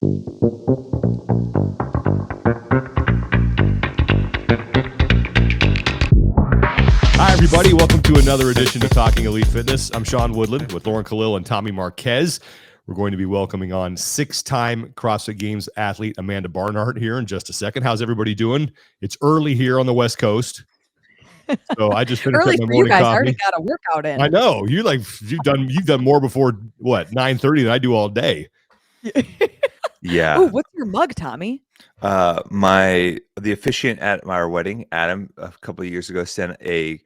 Hi, everybody. Welcome to another edition of Talking Elite Fitness. I'm Sean Woodland with Lauren Khalil and Tommy Marquez. We're going to be welcoming on six-time CrossFit Games athlete Amanda Barnhart here in just a second. How's everybody doing? It's early here on the West Coast. So I just finished Early up my for morning you guys. coffee. I already got a workout in. I know. You've done more before what, 9:30 than I do all day. Yeah. Ooh, what's your mug, Tommy? The officiant at our wedding, Adam, a couple of years ago sent a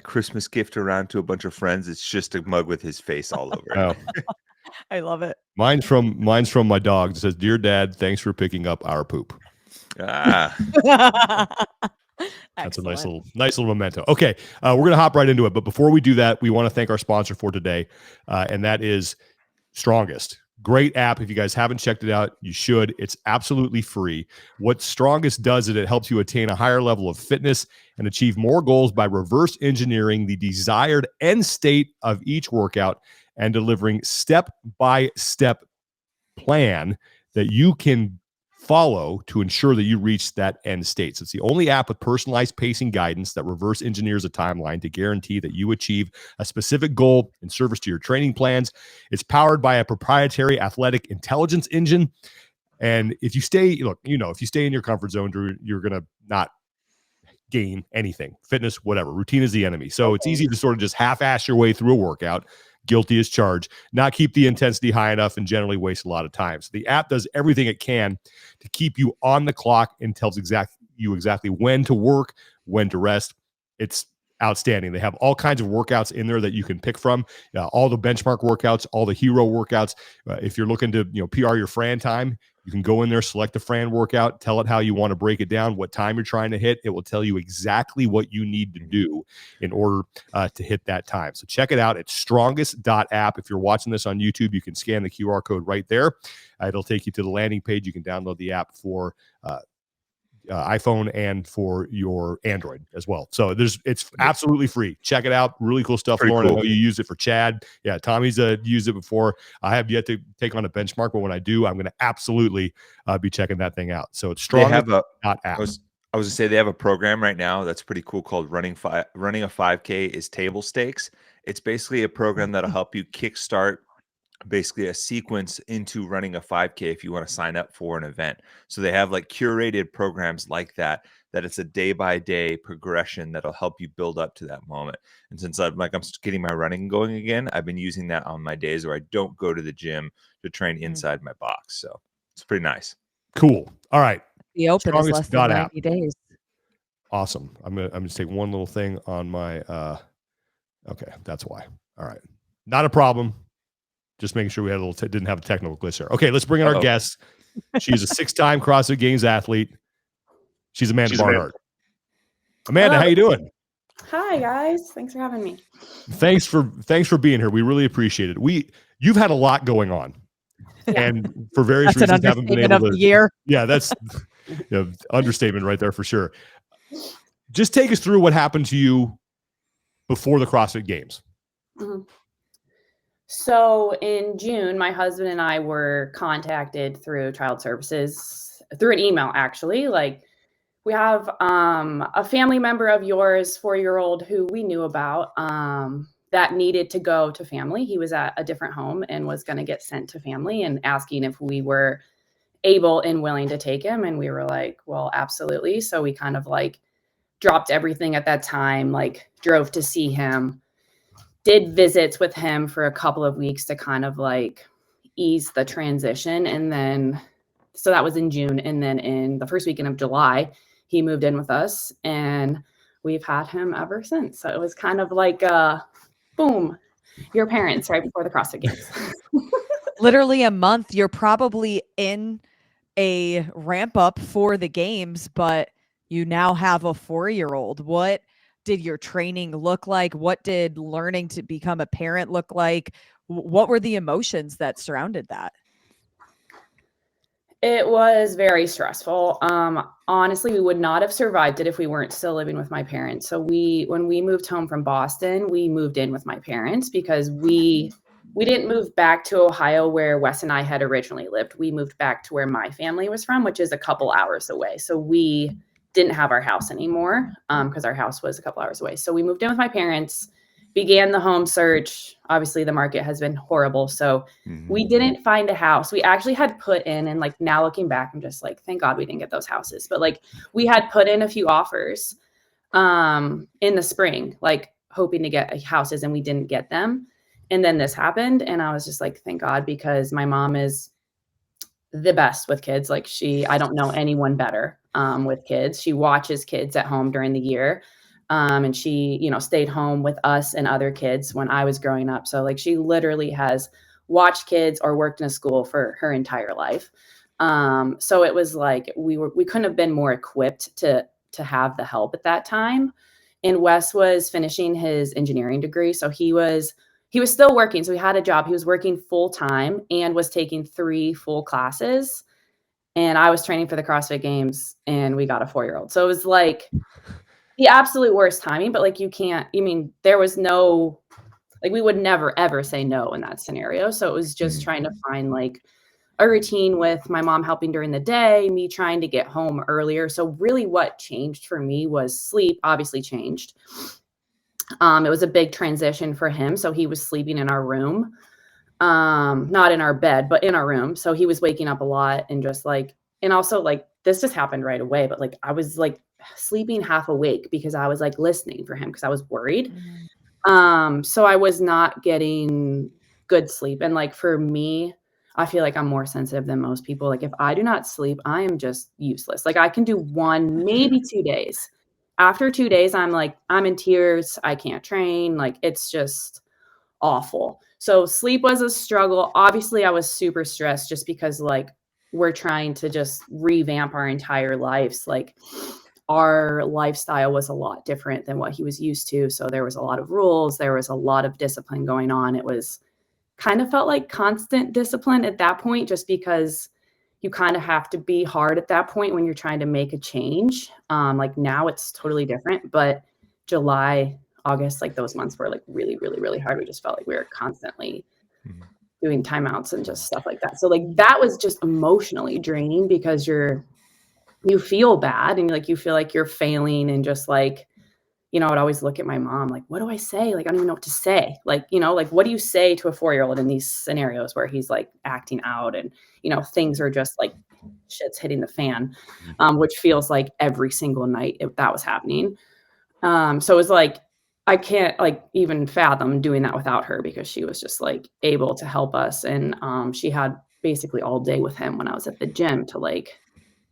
Christmas gift around to a bunch of friends. It's just a mug with his face all over it. Oh. I love it. Mine's from my dog. It says, "Dear Dad, thanks for picking up our poop." Ah, That's a nice little memento. Okay, we're going to hop right into it. But before we do that, we want to thank our sponsor for today, and that is Strongest. Great app. If you guys haven't checked it out, you should. It's absolutely free. What Strongest does is it helps you attain a higher level of fitness and achieve more goals by reverse engineering the desired end state of each workout and delivering step-by-step plan that you can follow to ensure that you reach that end state. So it's the only app with personalized pacing guidance that reverse engineers a timeline to guarantee that you achieve a specific goal in service to your training plans. It's powered by a proprietary athletic intelligence engine. And if you stay in your comfort zone, you're going to not gain anything. Fitness, whatever. Routine is the enemy. So it's easy to sort of just half-ass your way through a workout. Guilty as charged, not keep the intensity high enough, and generally waste a lot of time. So the app does everything it can to keep you on the clock and tells you exactly when to work, when to rest. It's outstanding. They have all kinds of workouts in there that you can pick from. All the benchmark workouts, all the hero workouts. If you're looking to PR your Fran time, you can go in there, select the Fran workout, tell it how you want to break it down, what time you're trying to hit. It will tell you exactly what you need to do in order to hit that time. So check it out. It's strongest.app. If you're watching this on YouTube, you can scan the QR code right there. It'll take you to the landing page. You can download the app for iPhone and for your Android as well. So it's absolutely free. Check it out. Really cool stuff. Pretty Lauren, cool. I know you used it for Chad. Yeah, Tommy's used it before. I have yet to take on a benchmark, but when I do, I'm going to absolutely be checking that thing out. So it's strong.app. I was going to say they have a program right now that's pretty cool called running a 5K is table stakes. It's basically a program that'll help you kickstart basically a sequence into running a 5K if you want to sign up for an event. So they have like curated programs like that it's a day-by-day progression that'll help you build up to that moment. And since I'm getting my running going again, I've been using that on my days where I don't go to the gym to train inside my box. So it's pretty nice. Cool. All right. The open is less than 90 days. Awesome. I'm gonna take one little thing on my okay, that's why. All right. Not a problem. Just making sure we had didn't have a technical glitch there. Okay, let's bring in our guest. She's a 6-time CrossFit Games athlete. She's Amanda Barnhart. Amanda, how you doing? Hi guys, thanks for having me. Thanks for being here. We really appreciate it. You've had a lot going on, and for various reasons haven't been able to. Of the year. Yeah, that's understatement right there for sure. Just take us through what happened to you before the CrossFit Games. Mm-hmm. So in June, my husband and I were contacted through Child Services, through an email actually. Like, we have a family member of yours, 4-year-old, who we knew about that needed to go to family. He was at a different home and was going to get sent to family, and asking if we were able and willing to take him. And we were like, well, absolutely. So we kind of like dropped everything at that time, like drove to see him, did visits with him for a couple of weeks to kind of like ease the transition. And then, so that was in June. And then in the first weekend of July, he moved in with us, and we've had him ever since. So it was kind of like, boom, your parents right before the CrossFit Games. Literally a month. You're probably in a ramp up for the games, but you now have a 4-year-old. What did your training look like? What did learning to become a parent look like? What were the emotions that surrounded that? It was very stressful. Honestly, we would not have survived it if we weren't still living with my parents. So when we moved home from Boston, we moved in with my parents because we we didn't move back to Ohio where Wes and I had originally lived. We moved back to where my family was from, which is a couple hours away. So we didn't have our house anymore because our house was a couple hours away. So we moved in with my parents, began the home search. Obviously, the market has been horrible. So we didn't find a house. We actually had put in, and like now looking back, I'm just like, thank God we didn't get those houses. But like we had put in a few offers in the spring, like hoping to get houses, and we didn't get them. And then this happened, and I was just like, thank God, because my mom is the best with kids. Like I don't know anyone better with kids. She watches kids at home during the year. And she, stayed home with us and other kids when I was growing up. So like she literally has watched kids or worked in a school for her entire life. So it was like we couldn't have been more equipped to have the help at that time. And Wes was finishing his engineering degree. So he was still working. So he had a job. He was working full time and was taking 3 full classes. And I was training for the CrossFit Games, and we got a 4-year-old. So it was like the absolute worst timing, but like there was no, like we would never, ever say no in that scenario. So it was just trying to find like a routine with my mom helping during the day, me trying to get home earlier. So really what changed for me was sleep obviously changed. It was a big transition for him. So he was sleeping in our room, not in our bed, but in our room. So he was waking up a lot and just like, and also like this just happened right away, but like I was like sleeping half awake because I was like listening for him because I was worried. So I was not getting good sleep. And like for me, I feel like I'm more sensitive than most people. Like if I do not sleep, I am just useless. Like I can do 1, maybe 2 days. After 2 days, I'm like, I'm in tears. I can't train. Like it's just awful. So sleep was a struggle. Obviously, I was super stressed just because like we're trying to just revamp our entire lives. Like our lifestyle was a lot different than what he was used to. So there was a lot of rules. There was a lot of discipline going on. It was kind of felt like constant discipline at that point, just because you kind of have to be hard at that point when you're trying to make a change. Like now it's totally different, but July, August, like those months were like really, really, really hard. We just felt like we were constantly doing timeouts and just stuff like that. So like that was just emotionally draining because you feel bad and like you feel like you're failing and just like, I would always look at my mom like, what do I say? Like, I don't even know what to say. Like, like, what do you say to a 4-year-old in these scenarios where he's like acting out and, things are just like shit's hitting the fan, which feels like every single night that was happening. So it was like, I can't like even fathom doing that without her because she was just like able to help us. And she had basically all day with him when I was at the gym to like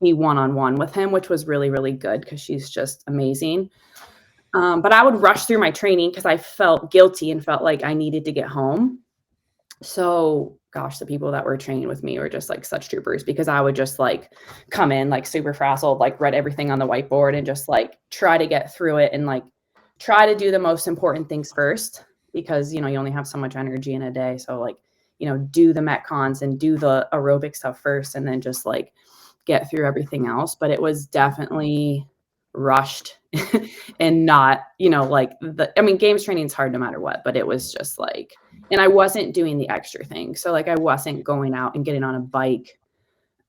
be one-on-one with him, which was really, really good because she's just amazing. But I would rush through my training because I felt guilty and felt like I needed to get home. So gosh, the people that were training with me were just like such troopers because I would just like come in like super frazzled, like read everything on the whiteboard and just like try to get through it and like try to do the most important things first because, you only have so much energy in a day. So like, do the Metcons and do the aerobic stuff first and then just like get through everything else. But it was definitely rushed and not, like games training is hard no matter what, but it was just like, and I wasn't doing the extra thing. So like I wasn't going out and getting on a bike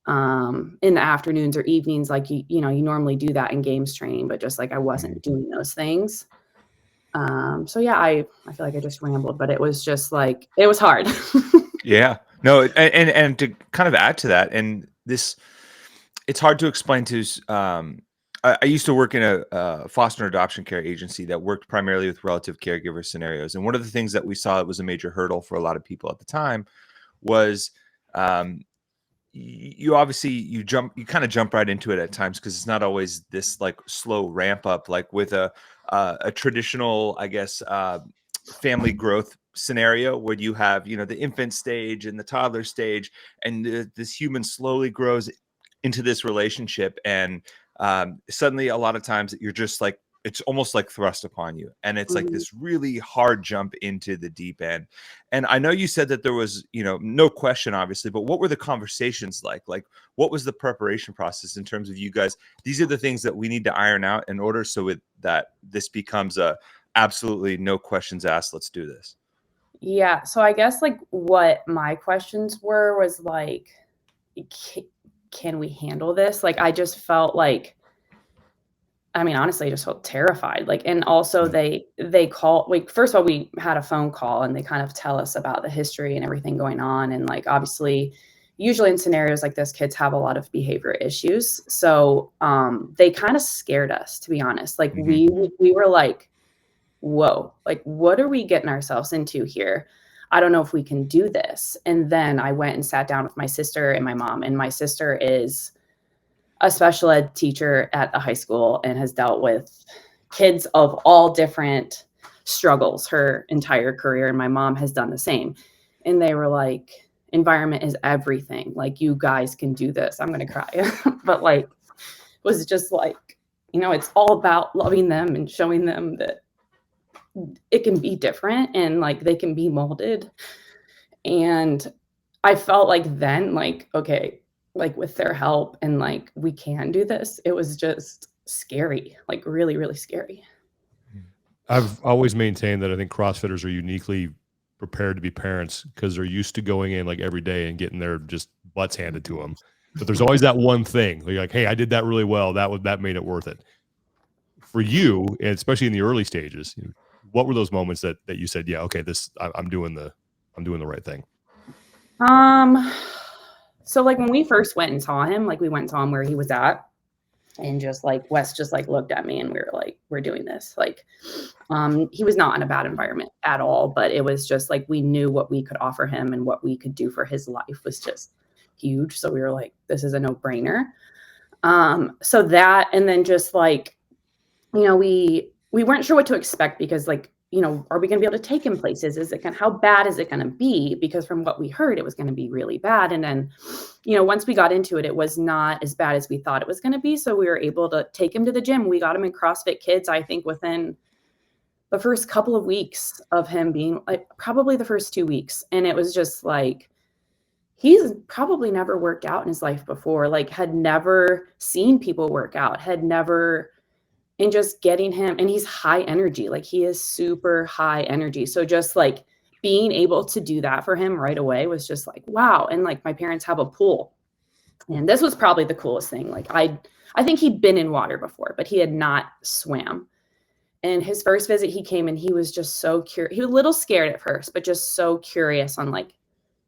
in the afternoons or evenings like you normally do that in games training, but just like I wasn't doing those things. So yeah, I feel like I just rambled, but it was just like it was hard. Yeah. No, and to kind of add to that, and this, it's hard to explain to I used to work in a foster and adoption care agency that worked primarily with relative caregiver scenarios. And one of the things that we saw that was a major hurdle for a lot of people at the time was you kind of jump right into it at times because it's not always this like slow ramp up like with a traditional, I guess, family growth scenario where you have, the infant stage and the toddler stage, and this human slowly grows into this relationship. And suddenly a lot of times you're just like, it's almost like thrust upon you. And it's like this really hard jump into the deep end. And I know you said that there was, no question, obviously, but what were the conversations like? Like, what was the preparation process in terms of you guys? These are the things that we need to iron out in order that this becomes a absolutely no questions asked. Let's do this. Yeah. So I guess like what my questions were was like, can we handle this? Like, I just felt like, I mean, honestly, I just felt terrified. Like, and also they call, like, first of all, we had a phone call and they kind of tell us about the history and everything going on. And like, obviously, usually in scenarios like this, kids have a lot of behavior issues. So they kind of scared us, to be honest. Like we were like, whoa, like, what are we getting ourselves into here? I don't know if we can do this. And then I went and sat down with my sister and my mom, and my sister is a special ed teacher at the high school and has dealt with kids of all different struggles her entire career. And my mom has done the same. And they were like, environment is everything. Like, you guys can do this. I'm going to cry. But like, it was just like, you know, it's all about loving them and showing them that it can be different and like they can be molded. And I felt like then, like, okay, like with their help and like we can do this. It was just scary, like really, really scary. I've always maintained that I think CrossFitters are uniquely prepared to be parents because they're used to going in like every day and getting their just butts handed to them. But there's always that one thing. They're like, hey, I did that really well. That made it worth it. For you, and especially in the early stages, what were those moments that you said, yeah, okay, I'm doing the right thing? So like when we first went and saw him, like we went and saw him where he was at, and just like Wes just like looked at me and we were like, we're doing this. Like, he was not in a bad environment at all, but it was just like, we knew what we could offer him and what we could do for his life was just huge. So we were like, this is a no-brainer. So that, and then just like, you know, we weren't sure what to expect because like, you know, are we going to be able to take him places? How bad is it going to be? Because from what we heard, it was going to be really bad. And then, you know, once we got into it, it was not as bad as we thought it was going to be. So we were able to take him to the gym. We got him in CrossFit Kids, I think within the first couple of weeks of him being like, probably the first 2 weeks. And it was just like, he's probably never worked out in his life before, like had never seen people work out, had never, and just getting him, and he's high energy, like he is super high energy. So just like being able to do that for him right away was just like, wow. And like my parents have a pool, and this was probably the coolest thing. Like I think he'd been in water before, but he had not swam. And his first visit, he came and he was just so curious. He was a little scared at first, but just so curious on like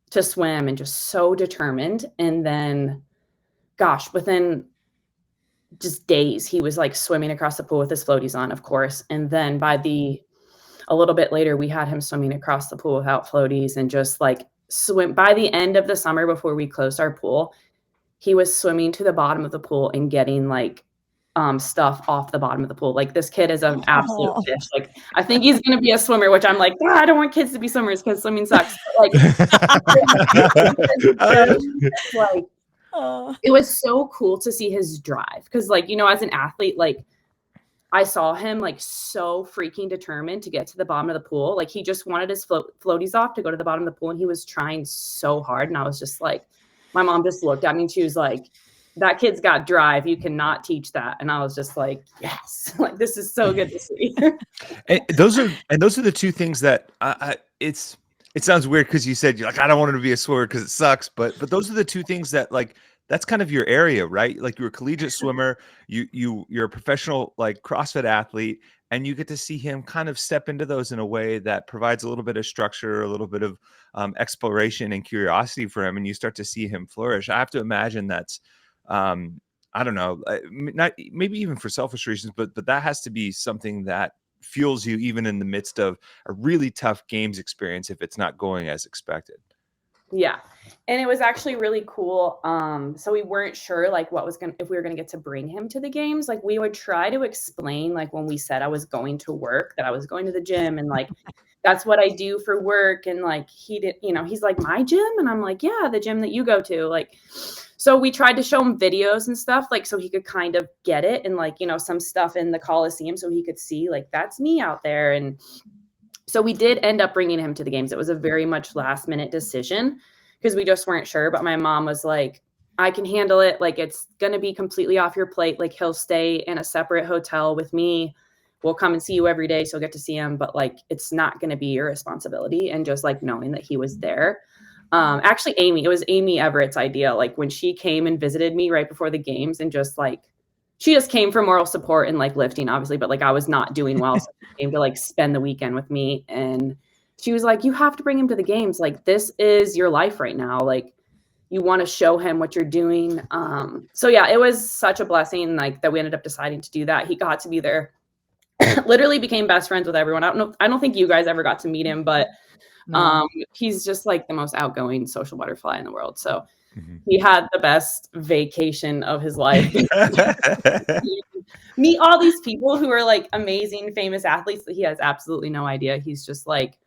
to swim and just so determined. And then, gosh, within just days, he was like swimming across the pool with his floaties on, of course. And then a little bit later, we had him swimming across the pool without floaties and just like swim. By the end of the summer, before we closed our pool, he was swimming to the bottom of the pool and getting like stuff off the bottom of the pool. Like, this kid is an absolute fish. Like, I think he's going to be a swimmer, which I'm like, I don't want kids to be swimmers because swimming sucks. But, like, it was so cool to see his drive. Cause like, you know, as an athlete, like I saw him like so freaking determined to get to the bottom of the pool. Like he just wanted his floaties off to go to the bottom of the pool. And he was trying so hard. And I was just like, my mom just looked at me and she was like, that kid's got drive. You cannot teach that. And I was just like, yes, like this is so good to see. And those are the two things that it sounds weird because you said you're like, I don't want him to be a swimmer because it sucks. But those are the two things that like, that's kind of your area, right? Like you're a collegiate swimmer, you're a professional like CrossFit athlete, and you get to see him kind of step into those in a way that provides a little bit of structure, a little bit of exploration and curiosity for him, and you start to see him flourish. I have to imagine that's I don't know, not maybe even for selfish reasons, but that has to be something that fuels you even in the midst of a really tough games experience if it's not going as expected. Yeah. And it was actually really cool. So we weren't sure like if we were going to get to bring him to the games. Like we would try to explain, like when we said I was going to work, that I was going to the gym and like, that's what I do for work. And like, he did, you know, he's like, my gym. And I'm like, yeah, the gym that you go to. Like, so we tried to show him videos and stuff, like, so he could kind of get it. And like, you know, some stuff in the Coliseum so he could see like, that's me out there. And so we did end up bringing him to the games. It was a very much last minute decision because we just weren't sure. But my mom was like, I can handle it. Like, it's going to be completely off your plate. Like, he'll stay in a separate hotel with me. we'll come and see you every day, so you'll get to see him, but like it's not going to be your responsibility. And just like knowing that he was there. Actually, it was Amy Everett's idea. Like when she came and visited me right before the games, and just like she just came for moral support and like lifting, obviously, but like I was not doing well, so she came to like spend the weekend with me, and she was like, "You have to bring him to the games. Like this is your life right now. Like you want to show him what you're doing." So yeah, it was such a blessing, like that we ended up deciding to do that. He got to be there, literally became best friends with everyone. I don't think you guys ever got to meet him, but he's just like the most outgoing social butterfly in the world. So he had the best vacation of his life. Meet all these people who are like amazing, famous athletes that he has absolutely no idea. He's just like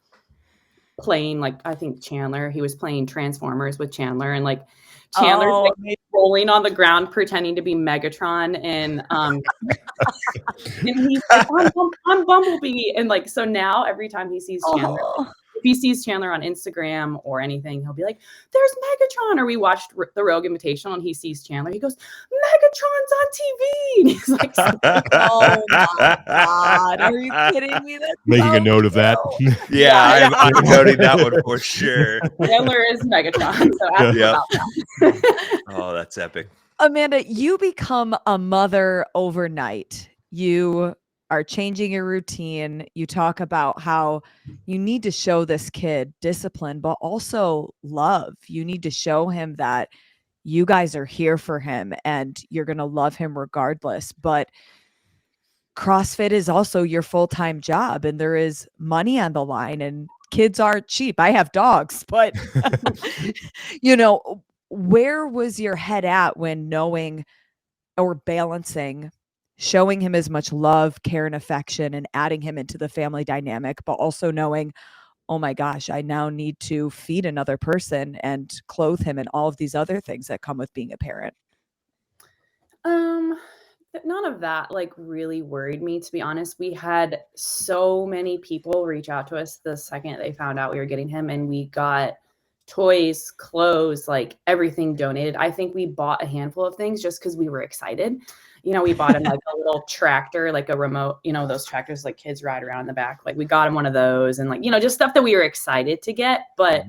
playing, like, I think Chandler, he was playing Transformers with Chandler, and like Chandler's like rolling on the ground pretending to be Megatron, and and he's like, I'm Bumblebee. And like, so now every time he sees Chandler, if he sees Chandler on Instagram or anything, he'll be like, "There's Megatron." Or we watched the Rogue Invitational and he sees Chandler, he goes, "Megatron's on TV." And he's like, "Oh my God, are you kidding me?" That's Making so a note of that. Yeah, I'm noting that one for sure. Chandler is Megatron. So ask him about that. Oh, that's epic. Amanda, you become a mother overnight. You are changing your routine. You talk about how you need to show this kid discipline, but also love. You need to show him that you guys are here for him and you're going to love him regardless. But CrossFit is also your full-time job, and there is money on the line, and kids aren't cheap. I have dogs, but you know, where was your head at when knowing or balancing showing him as much love, care, and affection and adding him into the family dynamic, but also knowing, oh my gosh, I now need to feed another person and clothe him and all of these other things that come with being a parent? None of that like really worried me, to be honest. We had so many people reach out to us the second they found out we were getting him, and we got toys, clothes, like everything donated. I think we bought a handful of things just because we were excited. You know, we bought him like a little tractor, like a remote, you know, those tractors like kids ride around in the back. Like we got him one of those, and like, you know, just stuff that we were excited to get. But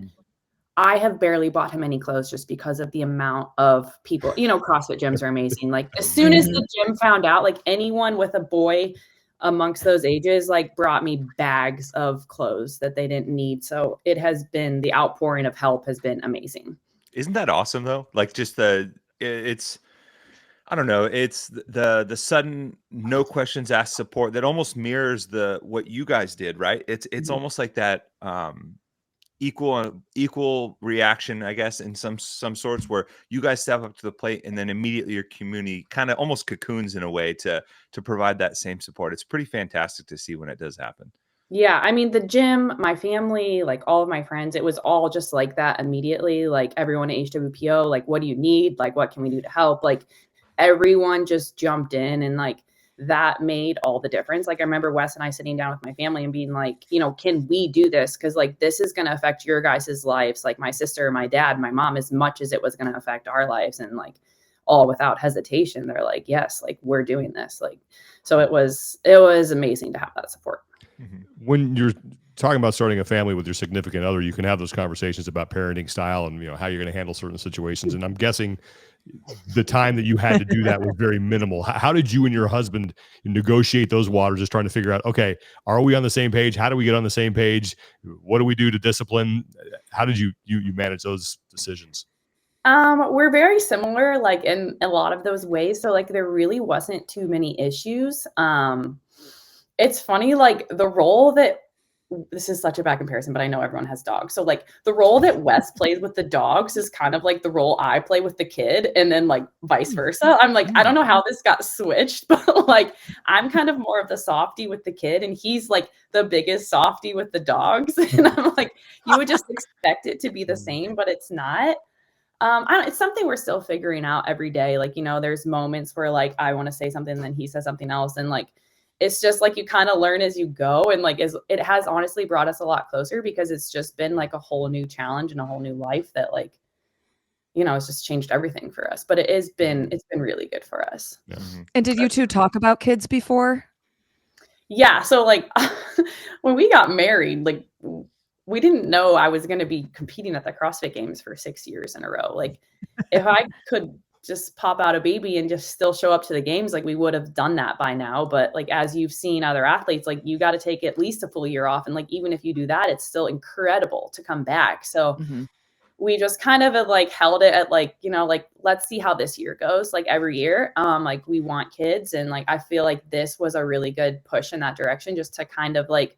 I have barely bought him any clothes just because of the amount of people. You know, CrossFit gyms are amazing. Like as soon as the gym found out, like anyone with a boy amongst those ages, like brought me bags of clothes that they didn't need. So it has been, the outpouring of help has been amazing. Isn't that awesome though? Like just it's, I don't know, it's the sudden no questions asked support that almost mirrors what you guys did, right? It's almost like that equal reaction, I guess, in some sorts, where you guys step up to the plate and then immediately your community kind of almost cocoons in a way to provide that same support. It's pretty fantastic to see when it does happen. Yeah, I mean, the gym, my family, like all of my friends, it was all just like that immediately. Like everyone at HWPO, like, what do you need? Like, what can we do to help? Like everyone just jumped in, and like that made all the difference. Like I remember Wes and I sitting down with my family and being like, you know, can we do this? Because like this is going to affect your guys' lives, like my sister, my dad, my mom, as much as it was going to affect our lives. And like all without hesitation, they're like, yes, like we're doing this. Like, so it was amazing to have that support. When you're talking about starting a family with your significant other, you can have those conversations about parenting style and, you know, how you're going to handle certain situations. And I'm guessing the time that you had to do that was very minimal. How did you and your husband negotiate those waters, just trying to figure out, okay, are we on the same page? How do we get on the same page? What do we do to discipline? How did you manage those decisions? We're very similar, like in a lot of those ways. So like there really wasn't too many issues. It's funny, like the role that, this is such a bad comparison, but I know everyone has dogs. So like the role that Wes plays with the dogs is kind of like the role I play with the kid, and then like vice versa. I'm like, I don't know how this got switched, but like I'm kind of more of the softie with the kid, and he's like the biggest softie with the dogs. And I'm like, you would just expect it to be the same, but it's not. It's something we're still figuring out every day. Like, you know, there's moments where like I want to say something and then he says something else, and like it's just like you kind of learn as you go. And like it has honestly brought us a lot closer, because it's just been like a whole new challenge and a whole new life that like, you know, it's just changed everything for us. But it's been really good for us. Yeah. And did you two talk about kids before? Yeah, so, like, when we got married, like, we didn't know I was gonna be competing at the CrossFit Games for 6 years in a row. Like, if I could just pop out a baby and just still show up to the games, like, we would have done that by now, but, like, as you've seen other athletes, like, you gotta take at least a full year off, and, like, even if you do that, it's still incredible to come back. So, Mhm. we just kind of like held it at like, like, let's see how this year goes, like every year. Like, we want kids, and like I feel like this was a really good push in that direction, just to kind of like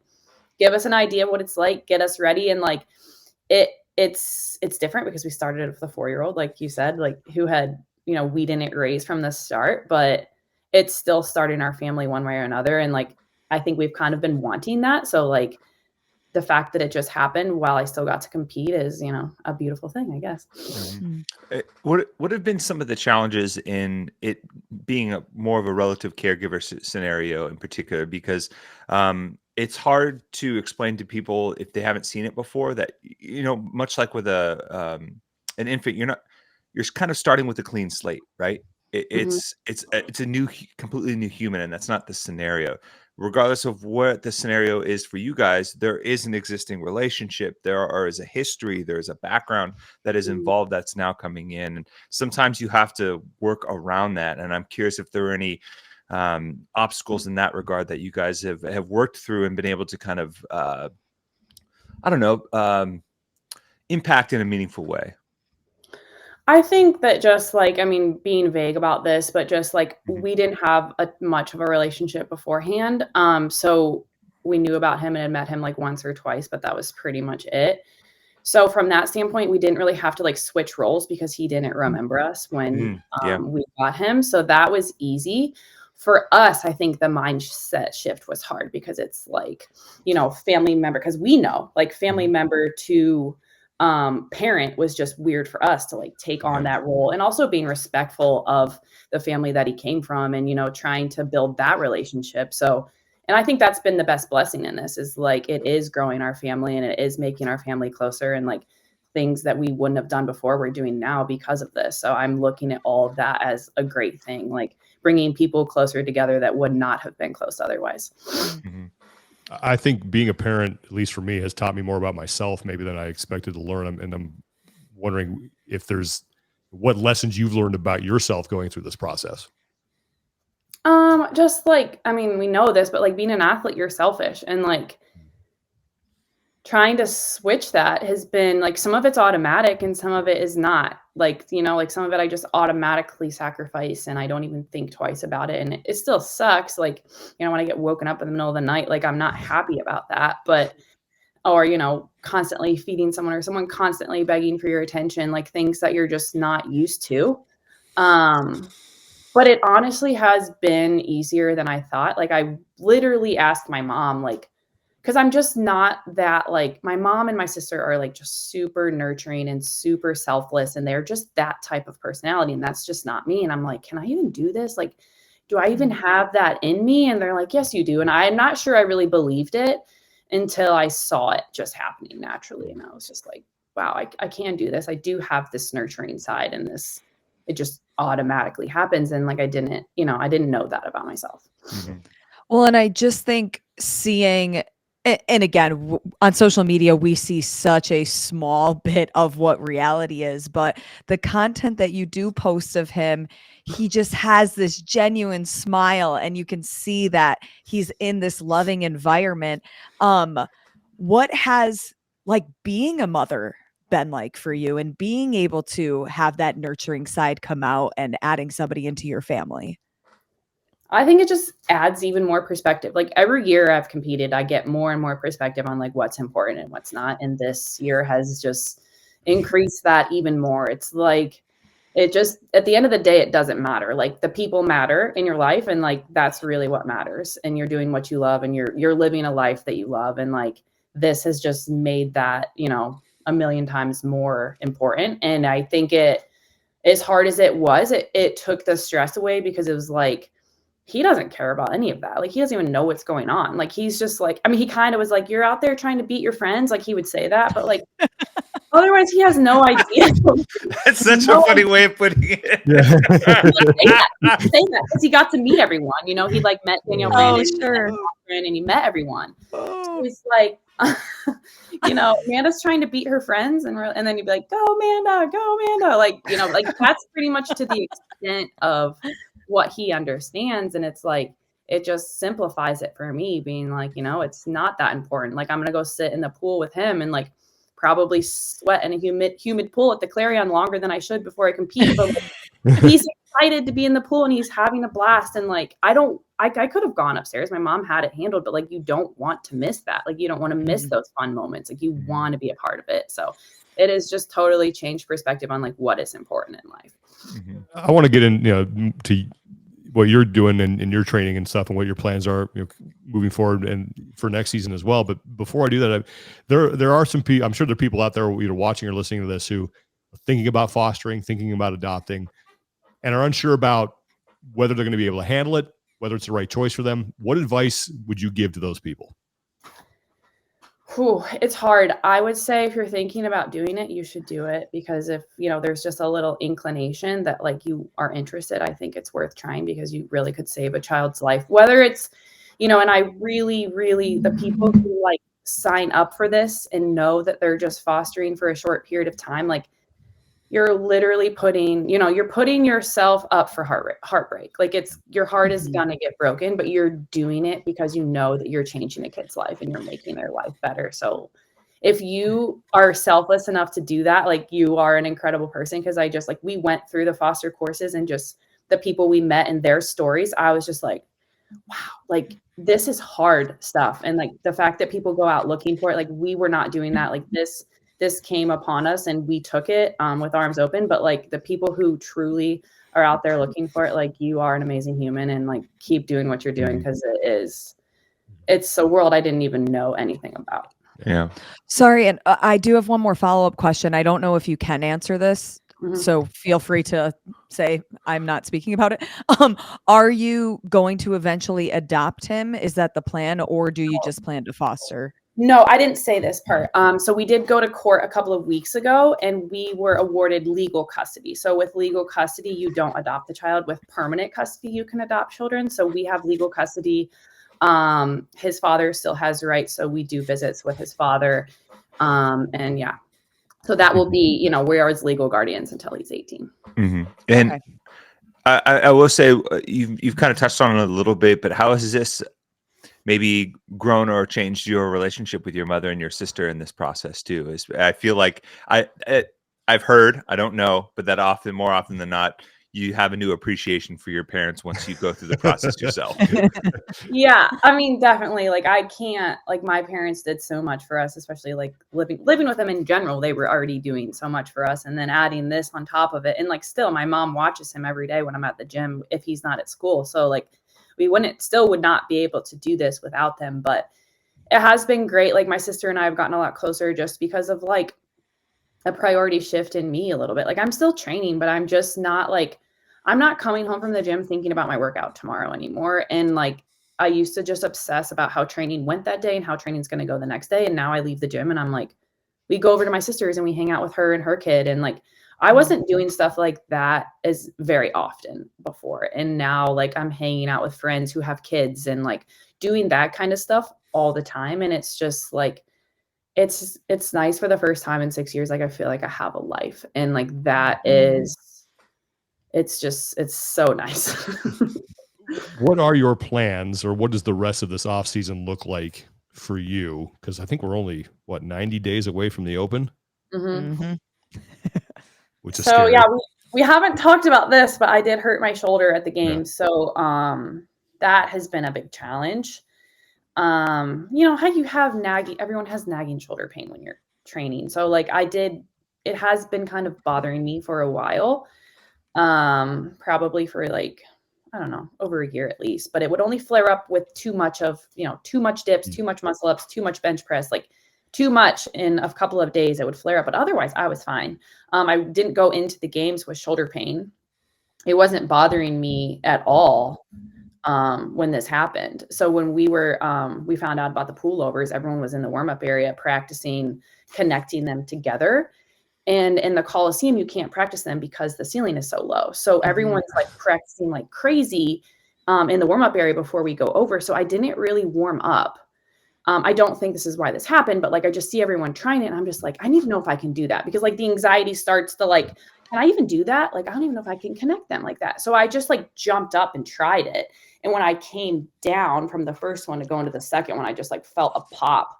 give us an idea of what it's like, get us ready. And like it's different because we started with a 4-year-old, like you said, like who had, we didn't raise from the start, but it's still starting our family one way or another. And like I think we've kind of been wanting that. So like the fact that it just happened while I still got to compete is, a beautiful thing, I guess. Mm. What have been some of the challenges in it being more of a relative caregiver scenario in particular? Because it's hard to explain to people if they haven't seen it before that, much like with an infant, you're kind of starting with a clean slate, right? Mhm. It's a completely new human, and that's not the scenario. Regardless of what the scenario is for you guys, there is an existing relationship. Is a history. There's a background that is Mhm. involved that's now coming in. And sometimes you have to work around that. And I'm curious if there are any obstacles in that regard that you guys have worked through and been able to kind of, I don't know, impact in a meaningful way. I think that just like, I mean, being vague about this, but just like Mhm. we didn't have much of a relationship beforehand. So we knew about him and had met him like once or twice, but that was pretty much it. So from that standpoint, we didn't really have to like switch roles because he didn't remember us when Yeah. we got him. So that was easy. For us, I think the mindset shift was hard because it's like, family member, because we know like family Mhm. member to parent was just weird for us to like take on Yeah. that role, and also being respectful of the family that he came from, and trying to build that relationship. So, and I think that's been the best blessing in this, is like it is growing our family and it is making our family closer, and like things that we wouldn't have done before we're doing now because of this. So I'm looking at all of that as a great thing, like bringing people closer together that would not have been close otherwise. Mm. Mhm. I think being a parent, at least for me, has taught me more about myself maybe than I expected to learn. And I'm wondering if there's what lessons you've learned about yourself going through this process. Just like, I mean, we know this, but like being an athlete, you're selfish, and like trying to switch that has been like, some of it's automatic and some of it is not. Like, like some of it I just automatically sacrifice and I don't even think twice about it. And it still sucks. Like, when I get woken up in the middle of the night, like I'm not happy about that. But or, constantly feeding someone, or someone constantly begging for your attention, like things that you're just not used to. But it honestly has been easier than I thought. Like I literally asked my mom, like, because I'm just not that, like, my mom and my sister are like just super nurturing and super selfless, and they're just that type of personality, and that's just not me. And I'm like, can I even do this? Like, do I even have that in me? And they're like, yes, you do. And I'm not sure I really believed it until I saw it just happening naturally. And I was just like, wow, I can do this. I do have this nurturing side, and this, it just automatically happens. And like, I didn't know that about myself. Mhm. Well, and I just think seeing, and again, on social media, we see such a small bit of what reality is, but the content that you do post of him, he just has this genuine smile, and you can see that he's in this loving environment. What has like being a mother been like for you, and being able to have that nurturing side come out and adding somebody into your family? I think it just adds even more perspective. Like every year I've competed, I get more and more perspective on like what's important and what's not. And this year has just increased that even more. It's like, it just, at the end of the day, it doesn't matter. Like the people matter in your life, and like that's really what matters. And you're doing what you love, and you're living a life that you love. And like this has just made that, a million times more important. And I think it, as hard as it was, it took the stress away, because it was like, he doesn't care about any of that. Like, he doesn't even know what's going on. Like, he's just like, I mean, he kind of was like, you're out there trying to beat your friends. Like, he would say that, but like, otherwise he has no idea. That's such a funny way of putting it. Say that because he got to meet everyone. You know, he like met Danielle Brandon, and he met everyone. So he's like, you know, Amanda's trying to beat her friends, and then you'd be like, go Amanda, like, you know, like that's pretty much to the extent of what he understands. And it's like, it just simplifies it for me, being like, you know, it's not that important. Like, I'm gonna go sit in the pool with him and like probably sweat in a humid pool at the Clarion longer than I should before I compete. But like, he's excited to be in the pool and he's having a blast. And like, I could have gone upstairs. My mom had it handled, but like, you don't want to miss that. Like, you don't want to miss those fun moments. Like, you want to be a part of it. So it has just totally changed perspective on like what is important in life. I want to get in, you know, to what you're doing in your training and stuff, and what your plans are, you know, moving forward and for next season as well. But before I do that, there are some people, I'm sure there are people out there either watching or listening to this who are thinking about fostering, thinking about adopting, and are unsure about whether they're going to be able to handle it, whether it's the right choice for them. What advice would you give to those people? Whew, it's hard. I would say if you're thinking about doing it, you should do it, because if, you know, there's just a little inclination that like you are interested, I think it's worth trying, because you really could save a child's life. Whether it's, you know, and I really, the people who like sign up for this and know that they're just fostering for a short period of time, like, you're literally putting yourself up for heartbreak. Like, it's, your heart is going to get broken, but you're doing it because you know that you're changing a kid's life and you're making their life better. So if you are selfless enough to do that, like, you are an incredible person. Cause I just like, we went through the foster courses and just the people we met and their stories, I was just like, wow, like, this is hard stuff. And like the fact that people go out looking for it, like, we were not doing that. Like, this came upon us and we took it with arms open. But like, the people who truly are out there looking for it, like, you are an amazing human, and like, keep doing what you're doing, because it's a world I didn't even know anything about. Yeah. Sorry. And I do have one more follow-up question. I don't know if you can answer this. So feel free to say I'm not speaking about it. Are you going to eventually adopt him? Is that the plan, or do you just plan to foster? No, I didn't say this part. So we did go to court a couple of weeks ago, and we were awarded legal custody. So with legal custody, you don't adopt the child. With permanent custody, you can adopt children. So we have legal custody. His father still has rights, so we do visits with his father. And yeah, so that will be, you know, we are his legal guardians until he's 18. And okay. I will say, you've kind of touched on it a little bit, but how has this maybe grown or changed your relationship with your mother and your sister in this process too? I feel like I've heard, I don't know, but that more often than not, you have a new appreciation for your parents once you go through the process yourself. Yeah, I mean, definitely. Like, I can't, like, my parents did so much for us, especially like living with them in general. They were already doing so much for us, and then adding this on top of it. And like, still, my mom watches him every day when I'm at the gym if he's not at school. So like, we would not be able to do this without them. But it has been great. Like, my sister and I have gotten a lot closer just because of like a priority shift in me a little bit. Like, I'm still training, but I'm just not like, I'm not coming home from the gym thinking about my workout tomorrow anymore. And like, I used to just obsess about how training went that day and how training's going to go the next day. And now I leave the gym and I'm like, we go over to my sister's and we hang out with her and her kid. And like, I wasn't doing stuff like that as very often before. And now like, I'm hanging out with friends who have kids and like doing that kind of stuff all the time. And it's just like, it's nice for the first time in 6 years. Like, I feel like I have a life, and like, that is, it's so nice. What are your plans, or what does the rest of this off season look like for you? Because I think we're only 90 days away from the Open. Which is so scary. Yeah, we haven't talked about this, but I did hurt my shoulder at the games. Yeah. So that has been a big challenge. You know how you have everyone has nagging shoulder pain when you're training. So like, it has been kind of bothering me for a while. Probably for like, I don't know, over a year at least, but it would only flare up with too much dips, too much muscle ups, too much bench press, like too much in a couple of days, it would flare up. But otherwise I was fine. I didn't go into the games with shoulder pain. It wasn't bothering me at all. when this happened. So when we found out about the pullovers, everyone was in the warm-up area practicing connecting them together. And in the Coliseum, you can't practice them because the ceiling is so low. So everyone's like practicing like crazy in the warm-up area before we go over. So I didn't really warm up. I don't think this is why this happened, but like I just see everyone trying it and I'm just like, I need to know if I can do that, because like the anxiety starts to like, can I even do that? Like, I don't even know if I can connect them like that. So I just like jumped up and tried it. And when I came down from the first one to go into the second one, I just like felt a pop.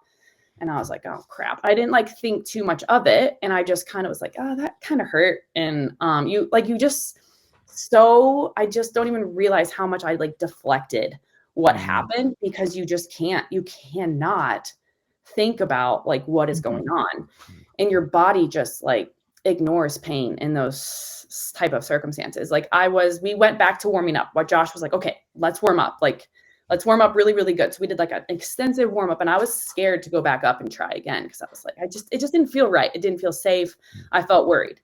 And I was like, oh crap. I didn't like think too much of it. And I just kind of was like, oh, that kind of hurt. And I just don't even realize how much I like deflected what happened, because you cannot think about like what is going on, and your body just like ignores pain in those type of circumstances. Like we went back to warming up. What Josh was like, okay, let's warm up. Like, let's warm up really, really good. So we did like an extensive warm up, and I was scared to go back up and try again, because I was like, it just didn't feel right. It didn't feel safe. I felt worried.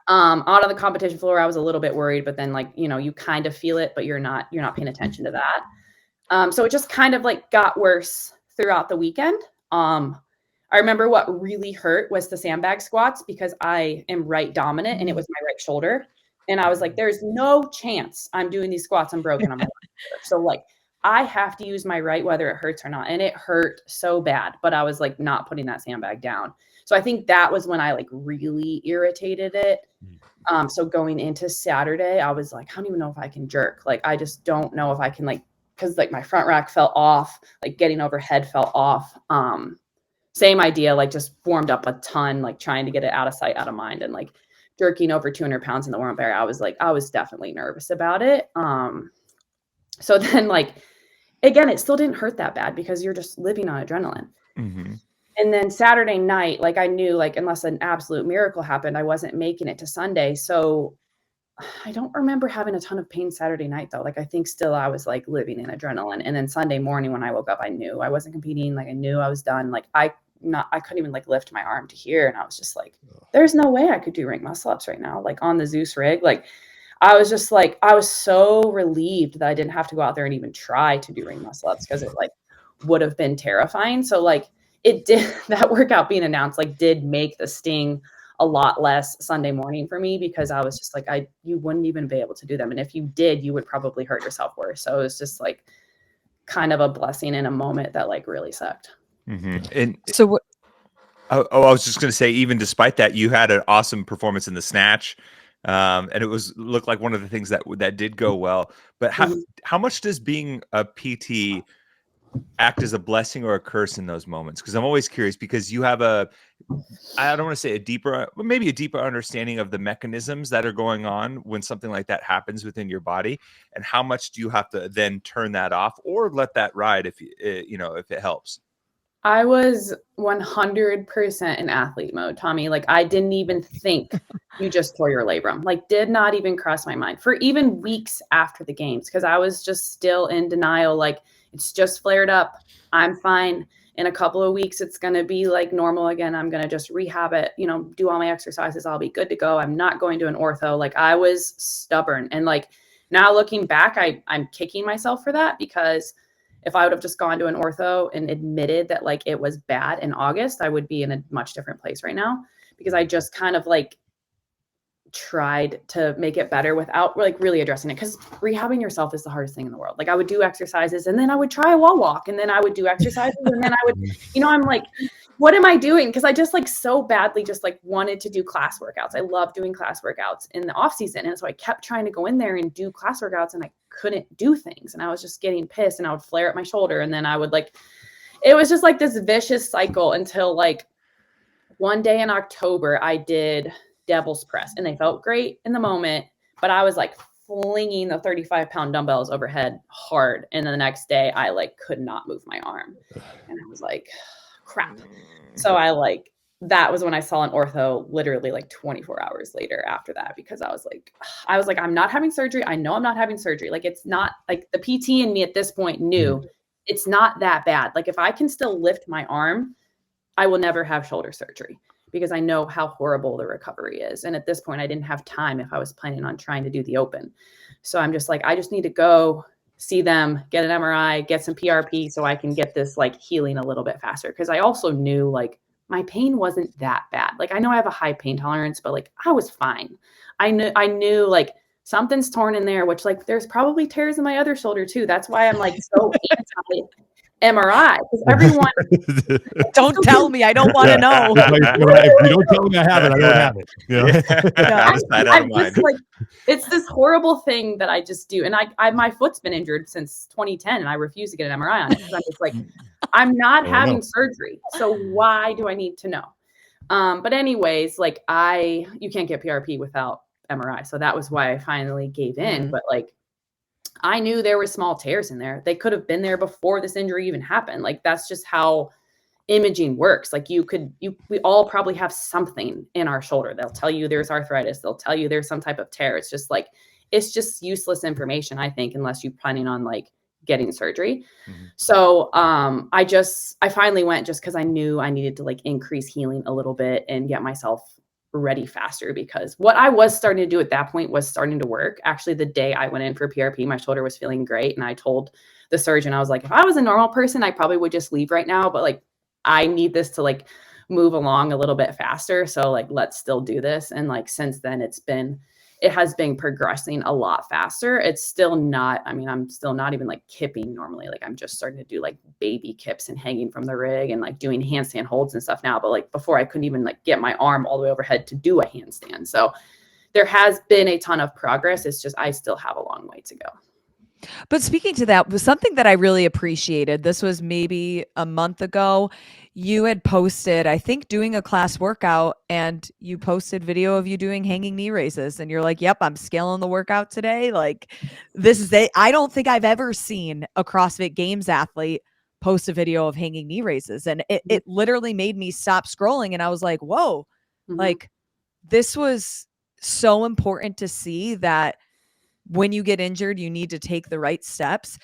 Out on the competition floor, I was a little bit worried, but then like, you kind of feel it, but you're not paying attention to that. So it just kind of like got worse throughout the weekend. I remember what really hurt was the sandbag squats, because I am right dominant and it was my right shoulder. And I was like, there's no chance I'm doing these squats unbroken on my left shoulder. So like, I have to use my right, whether it hurts or not. And it hurt so bad, but I was like not putting that sandbag down. So I think that was when I like really irritated it. So going into Saturday, I was like, I don't even know if I can jerk. Like, I just don't know if I can, like, because like my front rack fell off, like getting overhead fell off. Same idea, like just warmed up a ton, like trying to get it out of sight, out of mind, and like jerking over 200 pounds in the warm-up area. I was definitely nervous about it. So then like, again, it still didn't hurt that bad because you're just living on adrenaline. And then Saturday night, like I knew, like, unless an absolute miracle happened, I wasn't making it to Sunday. So I don't remember having a ton of pain Saturday night though. Like, I think still I was like living in adrenaline. And then Sunday morning when I woke up, I knew I wasn't competing. Like, I knew I was done. Like I couldn't even like lift my arm to here. And I was just like, there's no way I could do ring muscle ups right now. Like on the Zeus rig, like I was just like, I was so relieved that I didn't have to go out there and even try to do ring muscle ups, because it like would have been terrifying. So like it did, that workout being announced, like did make the sting a lot less Sunday morning for me, because I was just like, you wouldn't even be able to do them. And if you did, you would probably hurt yourself worse. So it was just like kind of a blessing in a moment that like really sucked. And So what? I was just going to say, even despite that, you had an awesome performance in the snatch. And it looked like one of the things that did go well. But how much does being a PT act as a blessing or a curse in those moments? Because I'm always curious, because you have I don't want to say maybe a deeper understanding of the mechanisms that are going on when something like that happens within your body, and how much do you have to then turn that off or let that ride if it helps? I was 100% in athlete mode, Tommy. Like, I didn't even think you just tore your labrum. Like, did not even cross my mind for even weeks after the games, because I was just still in denial. Like, it's just flared up. I'm fine. In a couple of weeks, it's going to be like normal again. I'm going to just rehab it, do all my exercises. I'll be good to go. I'm not going to an ortho. Like, I was stubborn. And like, now looking back, I'm kicking myself for that, because if I would have just gone to an ortho and admitted that like it was bad in August, I would be in a much different place right now, because I just kind of like tried to make it better without like really addressing it. Because rehabbing yourself is the hardest thing in the world. Like, I would do exercises and then I would try a wall walk, and then I would do exercises and then I would, I'm like, what am I doing? Because I just like so badly just like wanted to do class workouts. I love doing class workouts in the off season. And so I kept trying to go in there and do class workouts, and I couldn't do things. And I was just getting pissed, and I would flare at my shoulder. And then I would like, it was just like this vicious cycle until like one day in October, I did devil's press, and they felt great in the moment, but I was like flinging the 35-pound dumbbells overhead hard. And then the next day I like could not move my arm, and I was like, crap. So that was when I saw an ortho literally like 24 hours later after that, because I was like, I'm not having surgery. I know I'm not having surgery. Like, it's not like the PT in me at this point knew it's not that bad. Like, if I can still lift my arm, I will never have shoulder surgery, because I know how horrible the recovery is. And at this point, I didn't have time if I was planning on trying to do the open. So I'm just like, I just need to go see them, get an MRI, get some PRP so I can get this like healing a little bit faster. Cause I also knew like my pain wasn't that bad. Like I know I have a high pain tolerance, but like I was fine. I knew like something's torn in there, which like there's probably tears in my other shoulder too. That's why I'm like so anti MRI, because everyone Don't tell me. I don't want to know. If you don't tell me I have it, I don't have it. You know? Out of sight, out of mind. like, it's this horrible thing that I just do. And I my foot's been injured since 2010 and I refuse to get an MRI on it because I'm just like, I'm not having surgery. So why do I need to know? But anyways, like you can't get PRP without MRI. So that was why I finally gave in. But like, I knew there were small tears in there. They could have been there before this injury even happened. Like that's just how imaging works. Like we all probably have something in our shoulder. They'll tell you there's arthritis. They'll tell you there's some type of tear. It's just useless information, I think, unless you're planning on like getting surgery. Mm-hmm. So I finally went just because I knew I needed to like increase healing a little bit and get myself ready faster, because what I was starting to do at that point was starting to work. Actually, the day I went in for PRP, my shoulder was feeling great. And I told the surgeon, I was like, if I was a normal person, I probably would just leave right now. But like, I need this to like move along a little bit faster. So like, let's still do this. And like, since then it has been progressing a lot faster. It's still not, I mean, I'm still not even like kipping normally. Like I'm just starting to do like baby kips and hanging from the rig and like doing handstand holds and stuff now. But like before I couldn't even like get my arm all the way overhead to do a handstand. So there has been a ton of progress. It's just, I still have a long way to go. But speaking to that, was something that I really appreciated. This was maybe a month ago. You had posted, I think, doing a class workout, and you posted video of you doing hanging knee raises. And you're like, yep, I'm scaling the workout today. Like, this is it. I don't think I've ever seen a CrossFit Games athlete post a video of hanging knee raises. And it literally made me stop scrolling. And I was like, whoa, like this was so important to see that when you get injured, you need to take the right steps.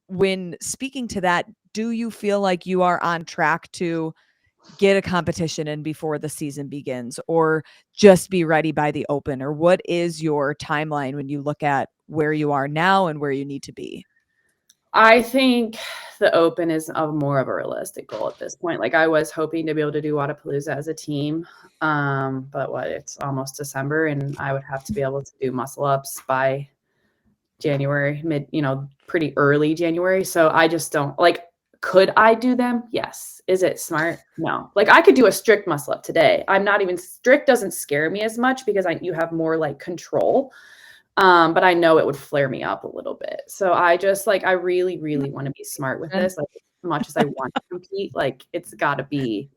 When speaking to that, do you feel like you are on track to get a competition in before the season begins, or just be ready by the Open? Or what is your timeline when you look at where you are now and where you need to be? I think the Open is more of a realistic goal at this point. Like I was hoping to be able to do Wodapalooza as a team. But it's almost December and I would have to be able to do muscle ups by January, pretty early January. So I just don't like, could I do them? Yes. Is it smart? No. Like I could do a strict muscle up today. I'm not even strict, doesn't scare me as much because you have more like control. But I know it would flare me up a little bit. So I just like, I really, really want to be smart with this. Like as much as I want to compete, like it's gotta be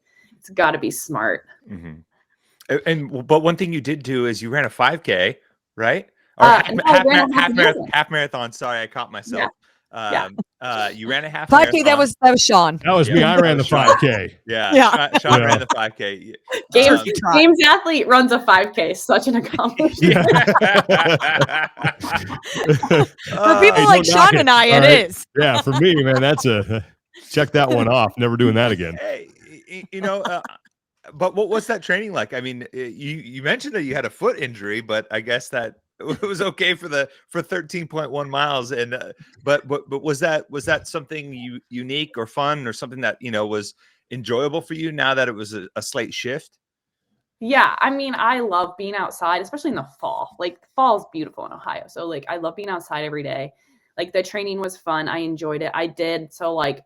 smart. Mm-hmm. But one thing you did do is you ran a 5K, right? Or half marathon. Sorry, I caught myself. You ran a half 5K. marathon. That was Sean. That was me. I ran the 5K. Sean ran the 5K. Games athlete runs a 5K. Such an accomplishment. For people like Sean and I, it is. Yeah, for me, man, that's check that one off. Never doing that again. Hey, but what was that training like? I mean, you mentioned that you had a foot injury, but I guess that it was okay for 13.1 miles. And but was that something unique or fun or something that was enjoyable for you now that it was a slight shift? Yeah, I mean, I love being outside, especially in the fall. Like fall is beautiful in Ohio, so like I love being outside every day. Like the training was fun. I enjoyed it. I did. So like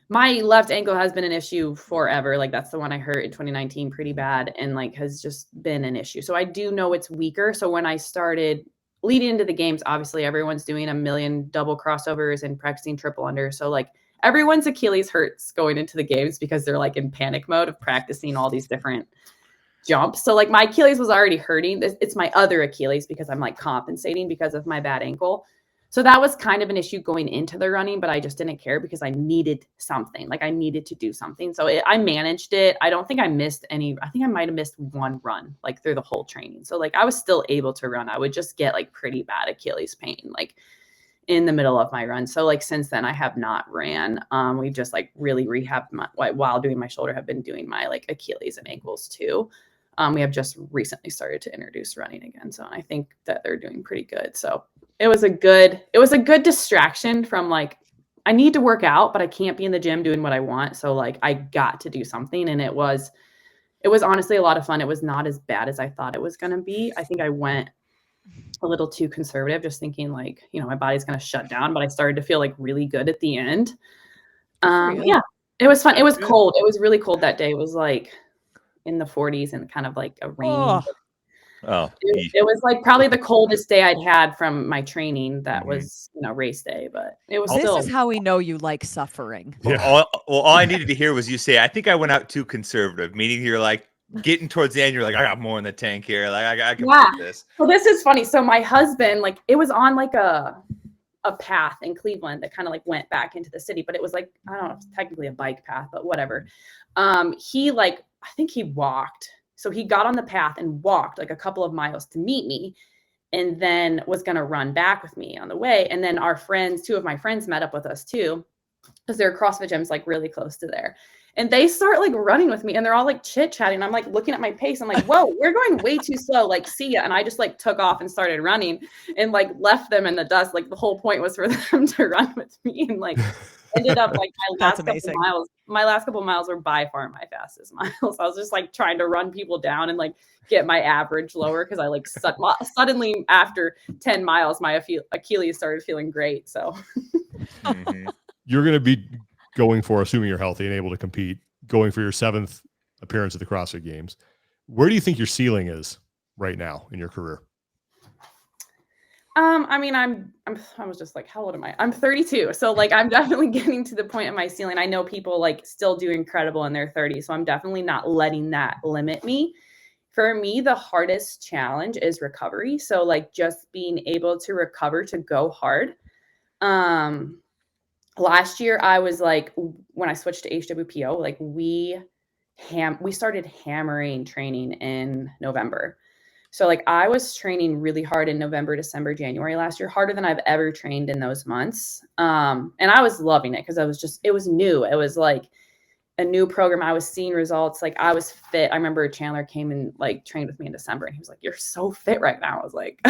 my left ankle has been an issue forever. Like that's the one I hurt in 2019 pretty bad and like has just been an issue. So I do know it's weaker. So when I started leading into the games, obviously everyone's doing a million double crossovers and practicing triple under. So like everyone's Achilles hurts going into the games because they're like in panic mode of practicing all these different jumps. So like my Achilles was already hurting. It's my other Achilles because I'm like compensating because of my bad ankle. So that was kind of an issue going into the running, but I just didn't care because I needed something. Like I needed to do something. So I managed it. I don't think I missed any. I think I might have missed one run like through the whole training. So like I was still able to run. I would just get like pretty bad Achilles pain like in the middle of my run. So like since then I have not ran. We've just like really rehabbed while doing my shoulder, have been doing my like Achilles and ankles too. We have just recently started to introduce running again. So I think that they're doing pretty good. So it was a good distraction from like, I need to work out, but I can't be in the gym doing what I want. So like I got to do something, and it was honestly a lot of fun. It was not as bad as I thought it was going to be. I think I went a little too conservative, just thinking like, my body's going to shut down, but I started to feel like really good at the end. Yeah, it was fun. It was cold. It was really cold that day. It was like in the 40s and kind of like a rainy. It was like probably the coldest day I'd had from my training. That was, race day, but it was This is how we know you like suffering. Yeah. All I needed to hear was you say, I think I went out too conservative, meaning you're like getting towards the end. You're like, I got more in the tank here. Like I can do this. Well, this is funny. So my husband, like it was on like a path in Cleveland that kind of like went back into the city, but it was like, I don't know, it's technically a bike path, but whatever. He like, I think he walked. So he got on the path and walked like a couple of miles to meet me, and then was going to run back with me on the way. And then our friends, two of my friends met up with us too, because there are CrossFit gyms like really close to there. And they start like running with me, and they're all like chit chatting. I'm like looking at my pace. I'm like, whoa, we're going way too slow. Like, see ya. And I just like took off and started running and like left them in the dust. Like the whole point was for them to run with me, and like ended up like my last couple miles were by far my fastest miles. I was just like trying to run people down and like get my average lower, because I like suddenly after 10 miles, my Achilles started feeling great. So you're going to be going for, assuming you're healthy and able to compete, going for your 7th appearance at the CrossFit Games. Where do you think your ceiling is right now in your career? I mean, I was just like, how old am I? I'm 32. So like, I'm definitely getting to the point of my ceiling. I know people like still do incredible in their 30s. So I'm definitely not letting that limit me. For me, the hardest challenge is recovery. So like just being able to recover to go hard. Last year I was like, when I switched to HWPO, like we started hammering training in November. So like I was training really hard in November, December, January last year, harder than I've ever trained in those months. And I was loving it because it was new. It was like a new program. I was seeing results. Like I was fit. I remember Chandler came and like trained with me in December, and he was like, you're so fit right now. I was like,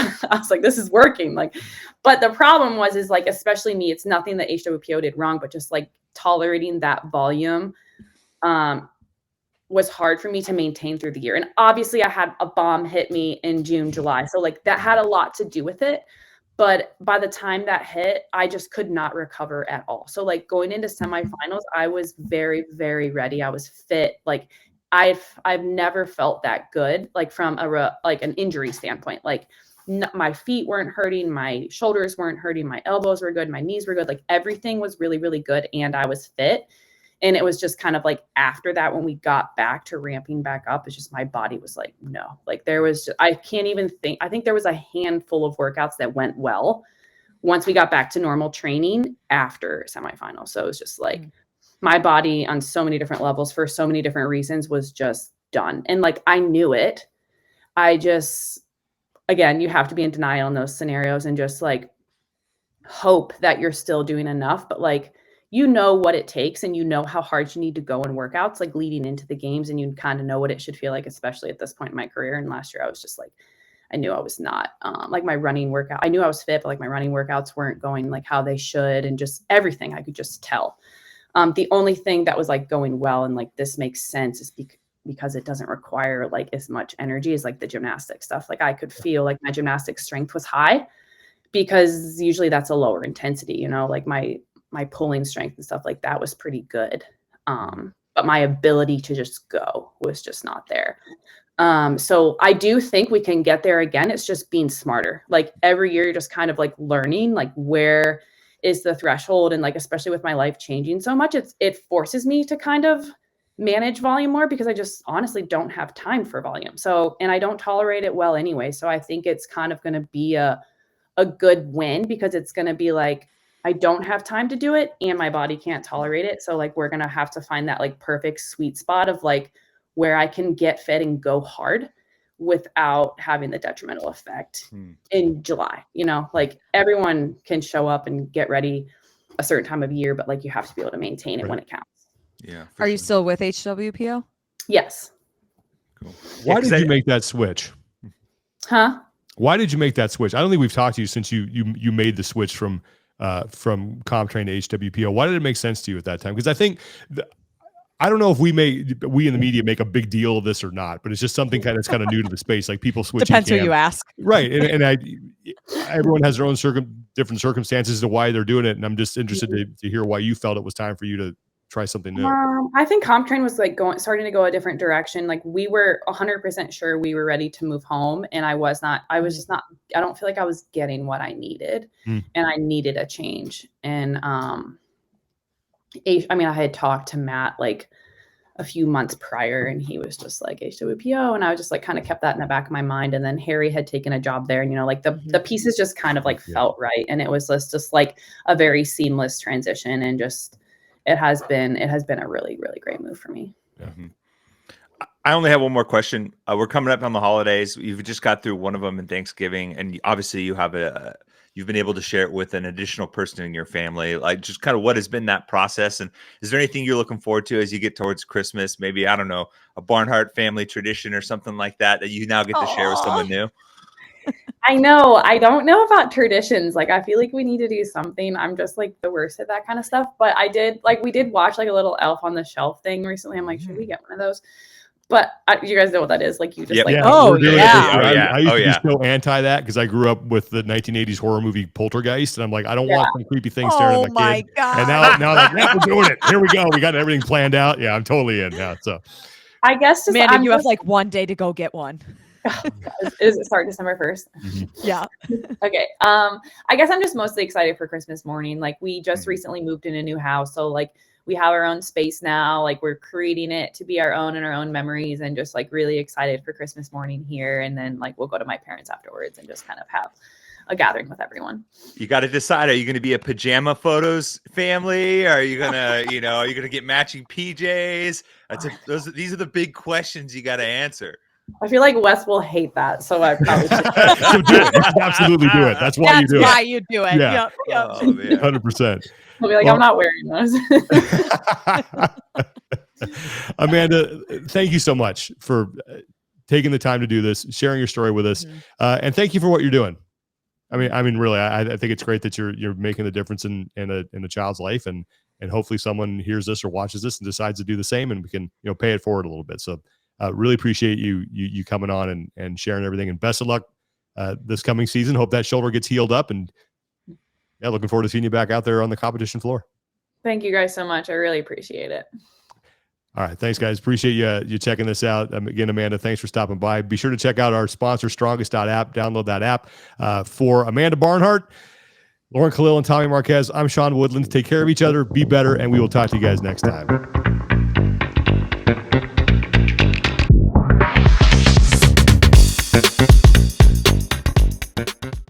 this is working. Like, but the problem is like, especially me, it's nothing that HWPO did wrong, but just like tolerating that volume, was hard for me to maintain through the year. And obviously I had a bomb hit me in June, July. So like that had a lot to do with it. But by the time that hit, I just could not recover at all. So like going into semifinals, I was very, very ready. I was fit. Like I've never felt that good, like from an injury standpoint. Like my feet weren't hurting, my shoulders weren't hurting, my elbows were good, my knees were good. Like everything was really, really good, and I was fit. And it was just kind of like after that, when we got back to ramping back up, it's just my body was like, no, like I can't even think. I think there was a handful of workouts that went well once we got back to normal training after semifinals. So it was just like my body on so many different levels for so many different reasons was just done. And like, I knew it. Again, you have to be in denial in those scenarios and just like hope that you're still doing enough. But like, you know what it takes, and you know how hard you need to go in workouts like leading into the games, and you kind of know what it should feel like, especially at this point in my career. And last year I was just like, I knew I was not like my running workout. I knew I was fit, but like my running workouts weren't going like how they should, and just everything I could just tell. The only thing that was like going well and like this makes sense is because it doesn't require like as much energy as like the gymnastic stuff. Like I could feel like my gymnastic strength was high, because usually that's a lower intensity, like my pulling strength and stuff like that was pretty good. But my ability to just go was just not there. So I do think we can get there again. It's just being smarter. Like every year you're just kind of like learning, like where is the threshold? And like, especially with my life changing so much, it forces me to kind of manage volume more, because I just honestly don't have time for volume. So, and I don't tolerate it well anyway. So I think it's kind of going to be a good win, because it's going to be like, I don't have time to do it and my body can't tolerate it. So like, we're going to have to find that like perfect sweet spot of like where I can get fit and go hard without having the detrimental effect in July. Like everyone can show up and get ready a certain time of year, but like you have to be able to maintain it when it counts. Yeah. Are you still with HWPO? Yes. Cool. Why did you make that switch? Huh? Why did you make that switch? I don't think we've talked to you since you made the switch from CompTrain to HWPO. Why did it make sense to you at that time? Because I think I don't know if we in the media make a big deal of this or not, but it's just something kind of new to the space. Like people switching. Depends who you ask. Right. And everyone has their own different circumstances to why they're doing it. And I'm just interested to hear why you felt it was time for you to try something new. I think CompTrain was like starting to go a different direction. Like we were 100% sure we were ready to move home. And I was just not, I don't feel like I was getting what I needed and I needed a change. And, I had talked to Matt like a few months prior and he was just like HWPO. And I was just like kind of kept that in the back of my mind. And then Harry had taken a job there and, like the pieces just kind of like felt right. And it was just like a very seamless transition. And just, it has been a really, really great move for me. Mm-hmm. I only have one more question. We're coming up on the holidays. You've just got through one of them in Thanksgiving. And obviously you have you've been able to share it with an additional person in your family. Like just kind of what has been that process? And is there anything you're looking forward to as you get towards Christmas? Maybe, I don't know, a Barnhart family tradition or something like that you now get to share with someone new? I know. I don't know about traditions. Like, I feel like we need to do something. I'm just like the worst at that kind of stuff. But we did watch like a little Elf on the Shelf thing recently. I'm like, should we get one of those? But you guys know what that is. Like you just I used to be so anti that because I grew up with the 1980s horror movie Poltergeist. And I'm like, I don't want some creepy thing staring at my kid. God. And now like, we're doing it. Here we go. We got everything planned out. Yeah, I'm totally in now. So I guess Amanda, you have like one day to go get one. Is it start December 1st? Mm-hmm. Yeah. Okay. I guess I'm just mostly excited for Christmas morning. Like we just recently moved in a new house. So like we have our own space now. Like we're creating it to be our own and our own memories and just like really excited for Christmas morning here. And then like we'll go to my parents afterwards and just kind of have a gathering with everyone. You got to decide, are you going to be a pajama photos family? Are you going to, are you going to get matching PJs? These are the big questions you got to answer. I feel like Wes will hate that, so I probably should. So do it. You should absolutely do it. That's why you do it. That's why you do it. Yeah. Yep. Oh, man. 100%. I'll be like, I'm not wearing those. Amanda, thank you so much for taking the time to do this, sharing your story with us, and thank you for what you're doing. I mean, really, I think it's great that you're making the difference in a child's life, and hopefully someone hears this or watches this and decides to do the same, and we can pay it forward a little bit. So. Really appreciate you coming on and sharing everything, and best of luck this coming season. Hope that shoulder gets healed up, and looking forward to seeing you back out there on the competition floor. Thank you guys so much. I really appreciate it. All right. Thanks, guys. Appreciate you checking this out. Again, Amanda, thanks for stopping by. Be sure to check out our sponsor, Strongest.app. Download that app. For Amanda Barnhart, Lauren Khalil, and Tommy Marquez, I'm Sean Woodland. Take care of each other, be better, and we will talk to you guys next time.